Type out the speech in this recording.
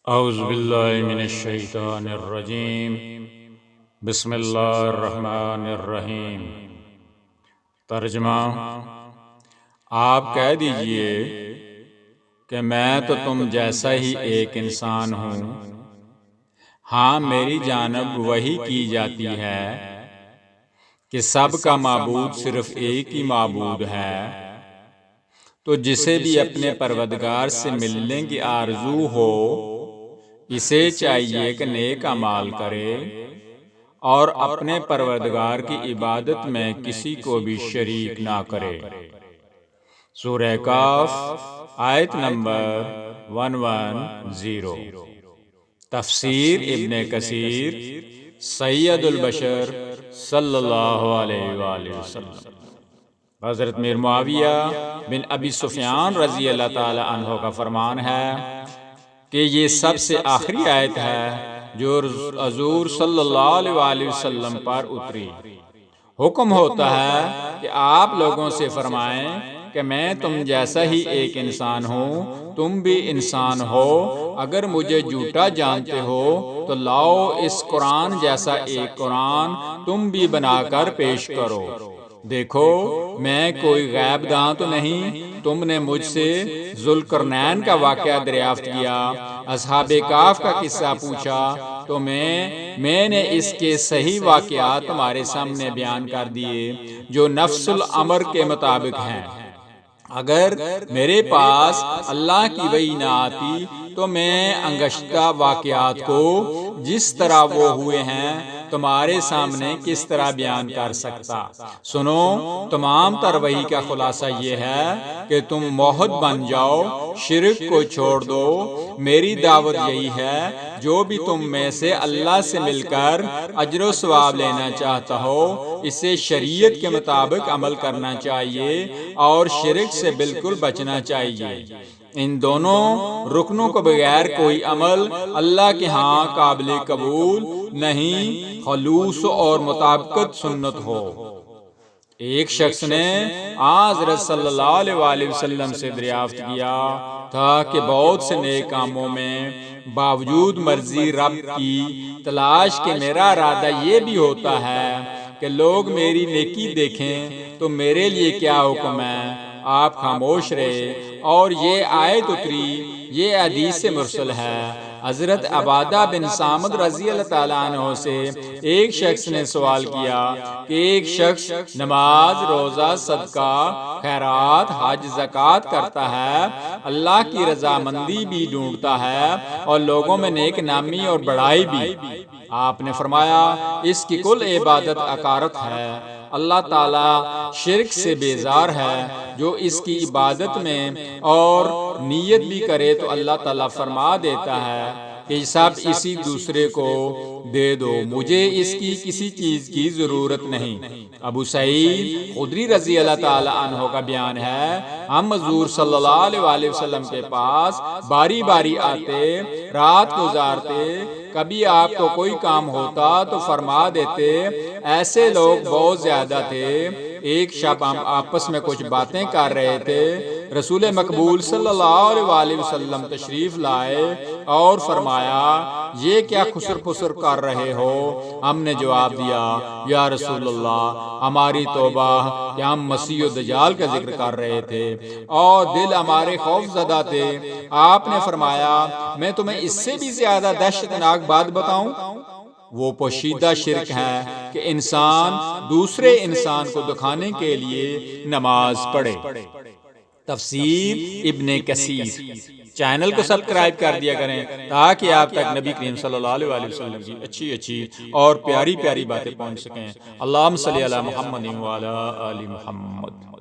اعوذ باللہ من الشیطان الرجیم بسم اللہ الرحمن الرحیم۔ ترجمہ: آپ کہہ دیجئے کہ میں تو تم جیسا ہی ایک انسان ہوں۔ ہاں، میری جانب وحی کی جاتی ہے کہ سب کا معبود صرف ایک ہی معبود ہے، تو جسے بھی اپنے پروردگار سے ملنے کی آرزو ہو اسے چاہیے کہ نیک اعمال کرے اور اپنے پروردگار کی عبادت میں کسی کو بھی شریک نہ کرے۔ سورہ کاف آیت نمبر 110۔ تفسیر ابن کثیر سید البشر صلی اللہ علیہ وآلہ وسلم۔ حضرت میر معاویہ بن ابی سفیان رضی اللہ تعالی عنہ کا فرمان ہے کہ یہ سب سے آخری آیت ہے جو حضور صلی اللہ علیہ وآلہ وسلم پر اتری۔ حکم ہوتا ہے کہ آپ لوگوں سے فرمائیں کہ میں تم جیسا ہی ایک انسان ہوں، تم بھی انسان ہو۔ اگر مجھے جھوٹا جانتے ہو تو لاؤ اس قرآن جیسا ایک قرآن تم بھی بنا کر پیش کرو۔ دیکھو، میں کوئی غیب داں تو نہیں۔ تم نے مجھ سے ذوالقرنین کا واقعہ دریافت کیا، اصحاب کہف کا قصہ پوچھا تو میں نے اس کے صحیح واقعات تمہارے سامنے بیان کر دیے جو نفس الامر کے مطابق ہیں۔ اگر میرے پاس اللہ کی وحی نہ آتی تو میں انگشتہ واقعات کو جس طرح وہ ہوئے ہیں تمہارے سامنے کس طرح بیان کر سکتا۔ سنو، تمام تر وحی کا خلاصہ یہ ہے کہ تم موحد بن جاؤ، شرک کو چھوڑ دو۔ میری دعوت یہی ہے، جو بھی تم میں سے اللہ سے مل کر اجر و ثواب لینا چاہتا ہو اسے شریعت کے مطابق عمل کرنا چاہیے اور شرک سے بالکل بچنا چاہیے۔ ان دونوں رکنوں کو بغیر کوئی عمل اللہ کے ہاں قابل قبول نہیں، خلوص اور مطابقت سنت ہو۔ ایک شخص نے حضرت صلی اللہ علیہ وآلہ وسلم سے دریافت کیا تھا کہ بہت سے نیک کاموں میں باوجود مرضی رب کی تلاش کے میرا ارادہ یہ بھی ہوتا ہے کہ لوگ میری نیکی دیکھیں تو میرے لیے کیا حکم ہے؟ آپ خاموش رہے اور یہ آیت اتری۔ یہ حدیث مرسل ہے۔ حضرت عبادہ بن صامت رضی اللہ تعالیٰ عنہ سے ایک شخص نے سوال کیا کہ ایک شخص نماز، روزہ، صدقہ، خیرات، حج، زکوٰۃ کرتا ہے، اللہ کی رضامندی بھی ڈھونڈتا ہے اور لوگوں میں نیک نامی اور بڑائی بھی۔ آپ نے فرمایا اس کی کل عبادت عقارت ہے۔ اللہ تعالیٰ شرک سے بیزار ہے۔ جو اس کی عبادت میں اور نیت بھی کرے تو اللہ تعالیٰ فرما دیتا ہے کہ سب اسی دوسرے کو دے دو، مجھے اس کی کسی چیز کی ضرورت نہیں۔ ابو سعید خدری رضی اللہ تعالی عنہ کا بیان ہے، ہم حضور صلی اللہ علیہ وآلہ وسلم کے پاس باری باری آتے، رات گزارتے، کبھی آپ کو کوئی کام ہوتا تو فرما دیتے۔ ایسے لوگ بہت زیادہ تھے۔ ایک شب ہم آپس میں کچھ باتیں کر رہے تھے، رسول مقبول صلی اللہ علیہ وآلہ وسلم تشریف لائے اور فرمایا یہ کیا خسر پسر کر رہے ہو؟ ہم نے جواب دیا یا رسول اللہ، ہماری توبہ کہ ہم مسیح الدجال کا ذکر کر رہے تھے اور دل ہمارے خوف زدہ تھے۔ آپ نے فرمایا میں تمہیں اس سے بھی زیادہ دہشتناک بات بتاؤں؟ وہ پوشیدہ شرک ہے کہ انسان دوسرے انسان کو دکھانے کے لیے نماز پڑھے۔ تفسیر ابن کثیر۔ چینل کو سبسکرائب کر دیا کریں تاکہ آپ تک نبی کریم صلی اللہ علیہ وآلہ وسلم کی اچھی اور پیاری پیاری باتیں پہنچ سکیں۔ اللہم صلی علی محمد وعلی آل محمد۔